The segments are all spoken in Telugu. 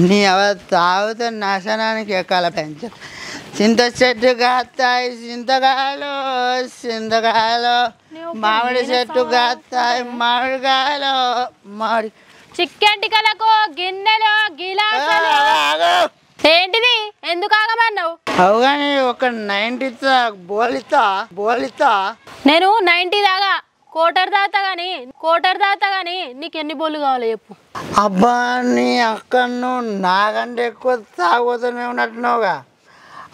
నీ అవ తాగుతే నాశనానికి ఎక్కాల పెంచ చింత చెట్టు కాస్తాయి చింతకాయలు చింతకాయలు మామిడి చెట్టు కాస్తాయి మామిడికాయలు మామిడి చికెన్ టికలకు గిన్నెలు గిలాసులు ఏంటిది ఎందుకు ఆగమన్నావు అవు కానీ ఒక 90 బోలితా నేను 90 దాగా కోటర్ దాతా గానీ నీకు ఎన్ని బోళ్ళు కావాలి చెప్పు అబ్బా నీ అక్కను నాకంటే ఎక్కువ తాగుతూనే ఉన్నట్టున్నావుగా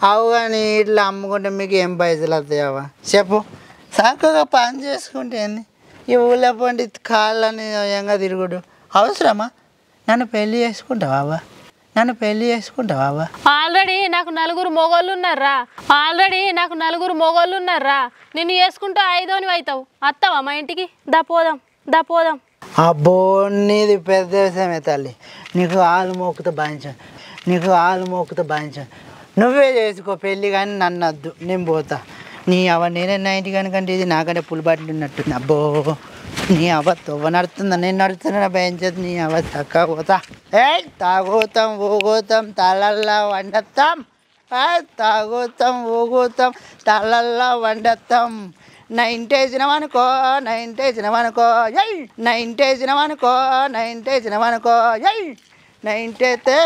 అవు కానీ ఇట్లా అమ్ముకుంటే మీకు ఏం పైసలు వస్తాయవా చెప్పు చక్కగా పని చేసుకుంటే ఏంది ఈ ఊళ్ళో పండి కాళ్ళని ఏంగా తిరుగుడు అవసరమా నన్ను పెళ్ళి చేసుకుంటావా ఆల్రెడీ నాకు నలుగురు మొగోళ్ళు ఉన్నారా నిన్ను చేసుకుంటూ 5వ అవుతావు అత్తవా మా ఇంటికి దా పోదాం అబ్బో నీది పెద్ద విషయమే తల్లి నీకు ఆలు మోకుతో బాధించాను నువ్వే చేసుకో పెళ్ళి కానీ నన్ను వద్దు నేను పోతా నీ నేనే 90 కనుకంటే ఇది నాకంటే పుల్ బాటిల్ ఉన్నట్టుంది అబ్బో నీ తొవ్వ నడుతుందా నేను నడుతున్నా భయించదు నీ చక్కగా పోతా తాగుతాం ఊగుతాం తలల్లా వండతాం తాగుతాం ఊగుతాం తలల్లా వండతాం 90 వేసినామనుకో 90 వేసినామనుకో 90 వేసినామనుకో 90 వేసినామనుకో 90 అయితే